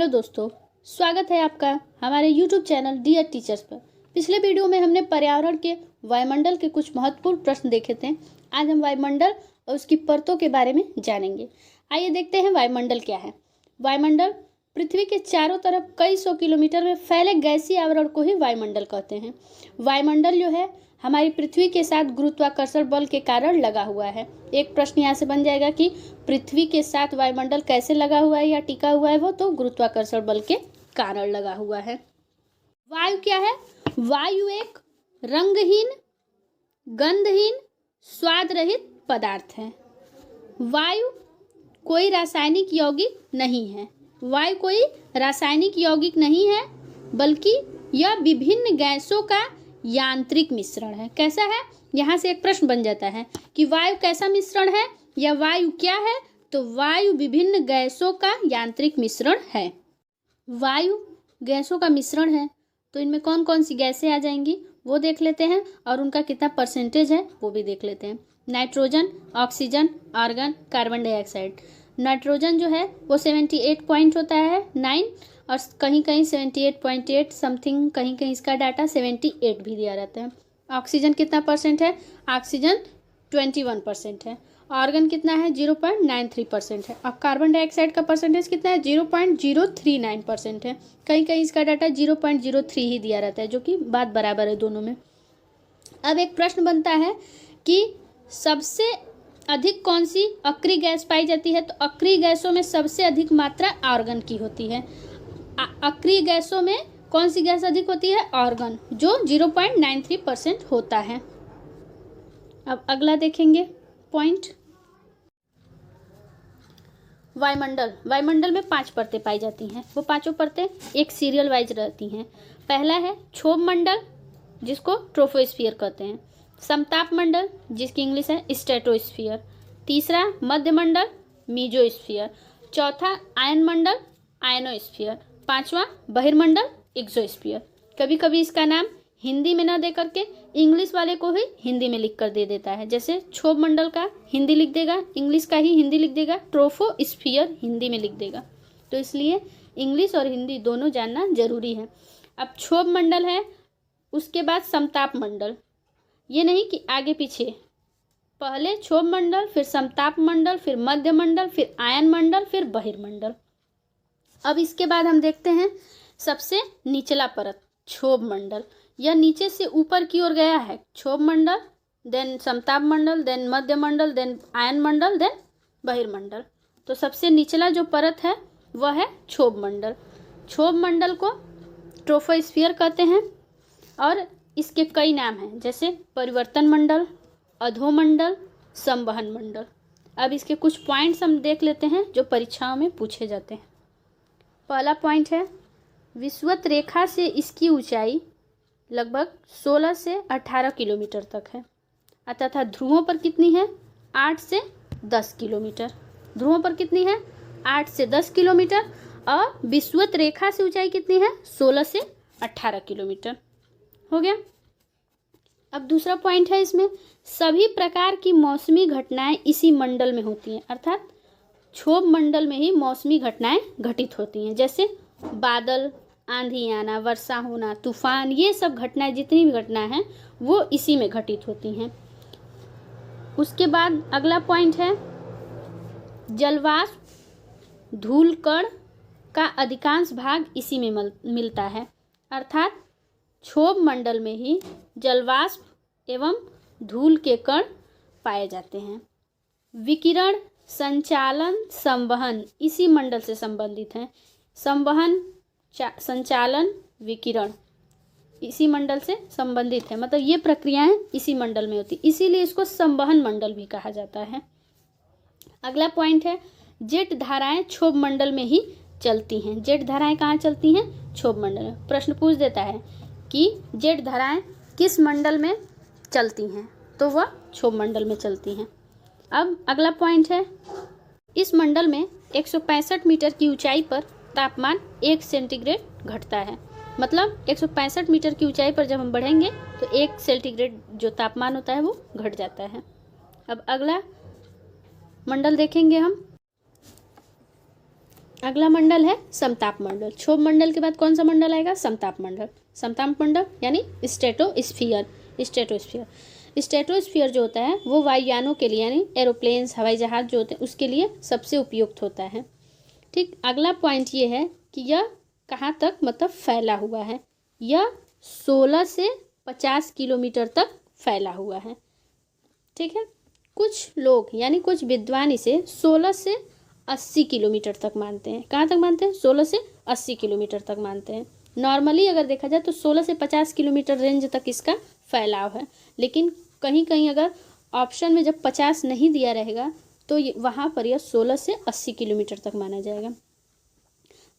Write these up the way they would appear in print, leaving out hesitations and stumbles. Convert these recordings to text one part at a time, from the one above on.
Hello दोस्तों, स्वागत है आपका हमारे YouTube चैनल डियर टीचर्स पर। पिछले वीडियो में हमने पर्यावरण के वायुमंडल के कुछ महत्वपूर्ण प्रश्न देखे थे। आज हम वायुमंडल और उसकी परतों के बारे में जानेंगे। आइए देखते हैं वायुमंडल क्या है। वायुमंडल पृथ्वी के चारों तरफ कई सौ किलोमीटर में फैले गैसीय आवरण को ही वायुमंडल कहते हैं। वायुमंडल जो है हमारी पृथ्वी के साथ गुरुत्वाकर्षण बल के कारण लगा हुआ है। एक प्रश्न यहाँ से बन जाएगा कि पृथ्वी के साथ वायुमंडल कैसे लगा हुआ है या टिका हुआ है, वो तो गुरुत्वाकर्षण बल के कारण लगा हुआ है। वायु क्या है? वायु एक रंगहीन, गंधहीन, स्वाद रहित पदार्थ है। वायु कोई रासायनिक यौगिक नहीं है। वायु कोई रासायनिक यौगिक नहीं है, बल्कि यह विभिन्न गैसों का यांत्रिक मिश्रण है। कैसा है? यहाँ से एक प्रश्न बन जाता है कि वायु कैसा मिश्रण है या वायु क्या है। तो वायु विभिन्न गैसों का यांत्रिक मिश्रण है। वायु गैसों का मिश्रण है, तो इनमें कौन कौन सी गैसें आ जाएंगी वो देख लेते हैं और उनका कितना परसेंटेज है वो भी देख लेते हैं। Nitrogen, oxygen, argon, carbon dioxide. Nitrogen जो है वो 78 पॉइंट होता है 9 और कहीं कहीं 78.8 समथिंग, कहीं कहीं इसका डाटा 78 भी दिया रहता है। ऑक्सीजन कितना परसेंट है? ऑक्सीजन 21% है। आर्गन कितना है? 0.93% है। और कार्बन डाइऑक्साइड का परसेंटेज कितना है? 0.039% है। कहीं कहीं इसका डाटा 0.03 ही दिया रहता है, जो कि बात बराबर है दोनों में। अब एक प्रश्न बनता है कि सबसे अधिक कौन सी अक्रिय गैस पाई जाती है। तो अक्रिय गैसों में सबसे अधिक मात्रा आर्गन की होती है। अक्रिय गैसों में कौन सी गैस अधिक होती है? आर्गन, जो 0.93% होता है। अब अगला देखेंगे पॉइंट। वायुमंडल। वायुमंडल में 5 परतें पाई जाती हैं। वो पांचों परतें एक सीरियल वाइज रहती हैं। पहला है क्षोभ मंडल, जिसको ट्रोपोस्फियर कहते हैं। समताप मंडल, जिसकी इंग्लिश है स्ट्रेटोस्फियर। तीसरा मध्य मंडल, मीजोस्फियर। चौथा आयन मंडल, आयनोस्फियर। पांचवा बहिर्मंडल, एक्सोस्फियर। कभी कभी इसका नाम हिंदी में न दे करके इंग्लिश वाले को ही हिंदी में लिख कर दे देता है। जैसे क्षोभ मंडल का हिंदी लिख देगा, इंग्लिश का ही हिंदी लिख देगा, ट्रोपोस्फियर हिंदी में लिख देगा। तो इसलिए इंग्लिश और हिंदी दोनों जानना जरूरी है। अब क्षोभ मंडल है, उसके बाद समताप मंडल। ये नहीं कि आगे पीछे, पहले क्षोभ मंडल, फिर समताप मंडल, फिर मध्य मंडल, फिर आयन मंडल, फिर बहिर्मंडल। अब इसके बाद हम देखते हैं सबसे निचला परत, क्षोभ मंडल। यह नीचे से ऊपर की ओर गया है। क्षोभ मंडल, देन समताप मंडल, देन मध्य मंडल, देन आयन मंडल, देन बहिर्मंडल। तो सबसे निचला जो परत है वह है क्षोभ मंडल। क्षोभ मंडल को ट्रोपोस्फियर कहते हैं और इसके कई नाम हैं, जैसे परिवर्तन मंडल, अधोमंडल, संवहन मंडल। अब इसके कुछ पॉइंट्स हम देख लेते हैं जो परीक्षाओं में पूछे जाते हैं। पहला पॉइंट है, विषुवत रेखा से इसकी ऊंचाई लगभग 16 से 18 किलोमीटर तक है, तथा ध्रुवों पर कितनी है? 8 से 10 किलोमीटर। ध्रुवों पर कितनी है? 8 से 10 किलोमीटर। और विषुवत रेखा से ऊंचाई कितनी है? 16 से 18 किलोमीटर। हो गया। अब दूसरा पॉइंट है, इसमें सभी प्रकार की मौसमी घटनाएं इसी मंडल में होती हैं, अर्थात क्षोभ मंडल में ही मौसमी घटनाएं घटित होती हैं। जैसे बादल, आंधी आना, वर्षा होना, तूफान, ये सब घटनाएं, जितनी भी घटनाएं हैं वो इसी में घटित होती हैं। उसके बाद अगला पॉइंट है, जलवाष्प, धूलकण का अधिकांश भाग इसी में मिलता है, अर्थात क्षोभ मंडल में ही जलवाष्प एवं धूल के कण पाए जाते हैं। विकिरण, संचालन, संवहन इसी मंडल से संबंधित हैं। संवहन, संचालन, विकिरण इसी मंडल से संबंधित है, मतलब ये प्रक्रियाएं इसी मंडल में होती, इसीलिए इसको संवहन मंडल भी कहा जाता है। अगला पॉइंट है, जेट धाराएं क्षोभ मंडल में ही चलती हैं। जेट धाराएं कहाँ चलती हैं? क्षोभ मंडल में। प्रश्न पूछ देता है कि जेट धाराएं किस मंडल में चलती हैं, तो वह क्षोभ मंडल में चलती हैं। अब अगला पॉइंट है, इस मंडल में 165 मीटर की ऊंचाई पर तापमान 1 सेंटीग्रेड घटता है। मतलब 165 मीटर की ऊंचाई पर जब हम बढ़ेंगे तो 1 सेंटीग्रेड जो तापमान होता है वो घट जाता है। अब अगला मंडल देखेंगे हम। अगला मंडल है समताप मंडल। क्षोभ मंडल के बाद कौन सा मंडल आएगा? समताप मंडल। समताप मंडल यानी स्ट्रेटोस्फीयर। स्ट्रेटोस्फीयर जो होता है वो वायुयानों के लिए यानी एरोप्लेन्स, हवाई जहाज जो होते हैं उसके लिए सबसे उपयुक्त होता है। ठीक, अगला पॉइंट ये है कि यह कहाँ तक मतलब फैला हुआ है? यह 16 से 50 किलोमीटर तक फैला हुआ है। ठीक है, कुछ लोग यानी कुछ विद्वान इसे 16 से 80 किलोमीटर तक मानते हैं। कहाँ तक मानते हैं? 16 से 80 किलोमीटर तक मानते हैं। नॉर्मली अगर देखा जाए तो 16 से 50 किलोमीटर रेंज तक इसका फैलाव है, लेकिन कहीं कहीं अगर ऑप्शन में जब 50 नहीं दिया रहेगा तो वहाँ पर यह 16 से 80 किलोमीटर तक माना जाएगा।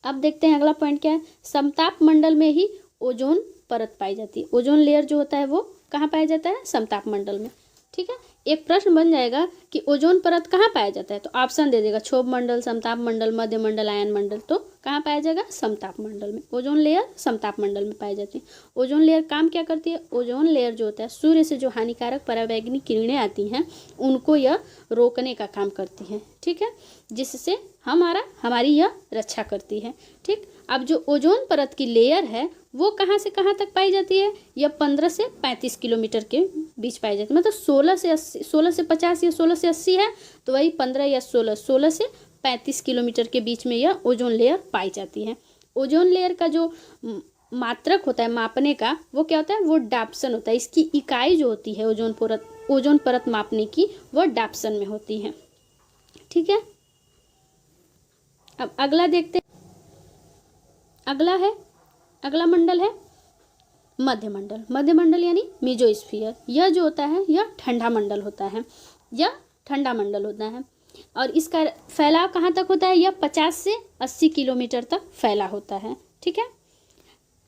अब देखते हैं अगला पॉइंट क्या है। समताप मंडल में ही ओजोन परत पाई जाती है। ओजोन लेयर जो होता है वो कहाँ पाया जाता है? समताप मंडल में। ठीक है, एक प्रश्न बन जाएगा कि ओजोन परत कहाँ पाया जाता है, तो ऑप्शन दे देगा क्षोभ मंडल, समताप मंडल, मध्य मंडल, आयन मंडल। तो कहाँ पाया जाएगा? समताप मंडल में। ओजोन लेयर समताप मंडल में पाई जाती है। ओजोन लेयर काम क्या करती है? ओजोन लेयर जो होता है सूर्य से जो हानिकारक पराबैंगनी किरणें आती हैं उनको यह रोकने का काम करती है। ठीक है, जिससे हमारी यह रक्षा करती है। ठीक, अब जो ओजोन परत की लेयर है वो कहाँ से कहाँ तक पाई जाती है? यह 15 से 35 किलोमीटर के बीच पाई जाती है। मतलब 16 से 50 या 16 से 80 है तो वही 15 या 16 से 35 किलोमीटर के बीच में यह ओजोन लेयर पाई जाती है। ओजोन लेयर का जो मात्रक होता है मापने का वो क्या होता है? वो डाप्सन होता है। इसकी इकाई जो होती है ओजोन परत मापने की वो डाप्सन में होती है। ठीक है, अब अगला देखते हैं। अगला मंडल है मध्य मंडल। मध्य मंडल यानी मीजोस्फीयर। यह जो होता है यह ठंडा मंडल होता है। और इसका फैलाव कहाँ तक होता है? यह 50 से 80 किलोमीटर तक फैला होता है। ठीक है,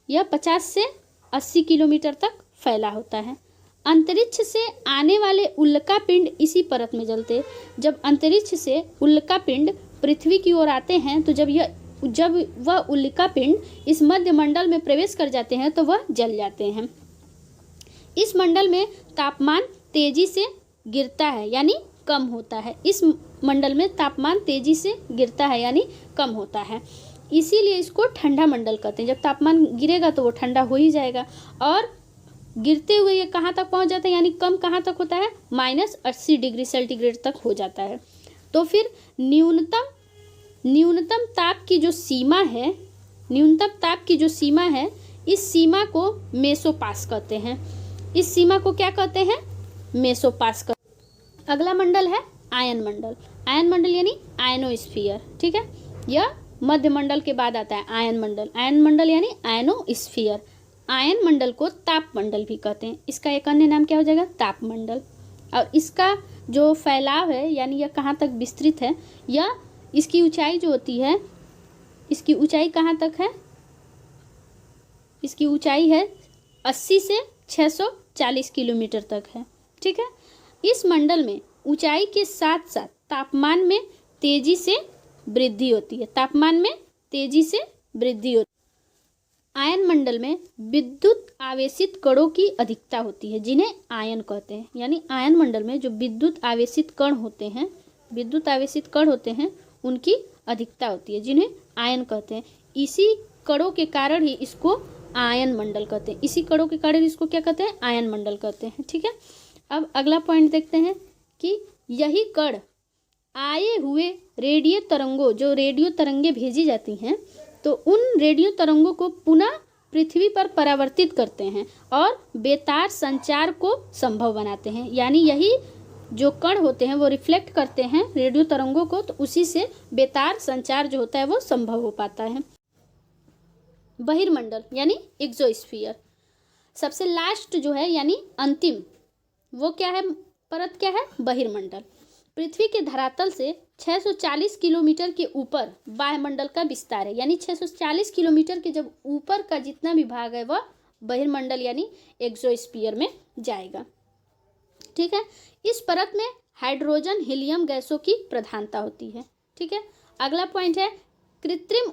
यह 50 से 80 किलोमीटर तक फैला होता है। अंतरिक्ष से आने वाले उल्का पिंड इसी परत में जलते। जब अंतरिक्ष से उल्का पिंड पृथ्वी की ओर आते हैं तो जब वह उल्का पिंड इस मध्य मंडल में प्रवेश कर जाते हैं तो वह जल जाते हैं। इस मंडल में तापमान तेजी से गिरता है यानी कम होता है। इस मंडल में तापमान तेजी से गिरता है यानी कम होता है, इसीलिए इसको ठंडा मंडल कहते हैं। जब तापमान गिरेगा तो वो ठंडा हो ही जाएगा और गिरते हुए ये कहाँ तक पहुँच जाता है यानी कम कहाँ तक होता है? -80 डिग्री सेंटीग्रेड तक हो जाता है। तो फिर न्यूनतम ताप की जो सीमा है इस सीमा को मेसोपास कहते हैं। इस सीमा को क्या कहते हैं? मेसोपास कहते हैं। अगला मंडल है आयन मंडल। आयन मंडल यानी आयनोस्फीयर। ठीक है, यह मध्य मंडल के बाद आता है आयन मंडल यानी आयनोस्फीयर। आयन मंडल को ताप मंडल भी कहते हैं। इसका एक अन्य नाम क्या हो जाएगा? ताप मंडल। और इसका जो फैलाव है यानी यह कहाँ तक विस्तृत है, यह इसकी ऊंचाई जो होती है, इसकी ऊंचाई कहाँ तक है? इसकी ऊंचाई है 80 से 640 किलोमीटर तक है। ठीक है, इस मंडल में ऊंचाई के साथ साथ तापमान में तेजी से वृद्धि होती है। आयन मंडल में विद्युत आवेशित कणों की अधिकता होती है जिन्हें आयन कहते हैं। यानी आयन मंडल में जो विद्युत आवेशित कण होते हैं उनकी अधिकता होती है जिन्हें आयन कहते हैं। इसी कणों के कारण ही इसको आयन मंडल कहते हैं। क्या कहते हैं? आयन मंडल कहते हैं। ठीक है, अब अगला पॉइंट देखते हैं कि यही कण आए हुए रेडियो तरंगों, जो रेडियो तरंगे भेजी जाती हैं तो उन रेडियो तरंगों को पुनः पृथ्वी पर परावर्तित करते हैं और बेतार संचार को संभव बनाते हैं। यानी यही जो कण होते हैं वो रिफ्लेक्ट करते हैं रेडियो तरंगों को, तो उसी से बेतार संचार जो होता है वो संभव हो पाता है। बहिर्मंडल यानी एक्सोस्फीयर। सबसे लास्ट जो है यानी अंतिम वो क्या है? परत क्या है? बहिर्मंडल। पृथ्वी के धरातल से 640 किलोमीटर के ऊपर वायुमंडल का विस्तार है। यानी 640 किलोमीटर के जब ऊपर का जितना भी भाग है वह बहिर्मंडल यानी एक्सोस्फीयर में जाएगा। ठीक है, इस परत में हाइड्रोजन हीलियम गैसों की प्रधानता होती है। ठीक है, अगला पॉइंट है कृत्रिम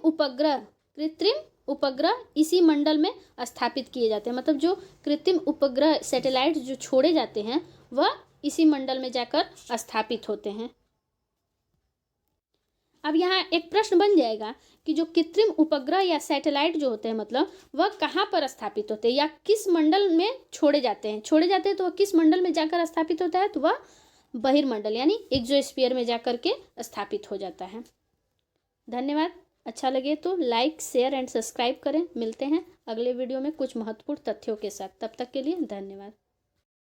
उपग्रह इसी मंडल में स्थापित किए जाते हैं। मतलब जो कृत्रिम उपग्रह सैटेलाइट जो छोड़े जाते हैं वह इसी मंडल में जाकर स्थापित होते हैं। अब यहाँ एक प्रश्न बन जाएगा कि जो कृत्रिम उपग्रह या सैटेलाइट जो होते हैं मतलब वह कहाँ पर स्थापित होते हैं या किस मंडल में छोड़े जाते हैं तो वह किस मंडल में जाकर स्थापित होता है, तो वह बहिर्मंडल यानी एक्सोस्फीयर में जाकर के स्थापित हो जाता है। धन्यवाद। अच्छा लगे तो लाइक शेयर एंड सब्सक्राइब करें। मिलते हैं अगले वीडियो में कुछ महत्वपूर्ण तथ्यों के साथ। तब तक के लिए धन्यवाद।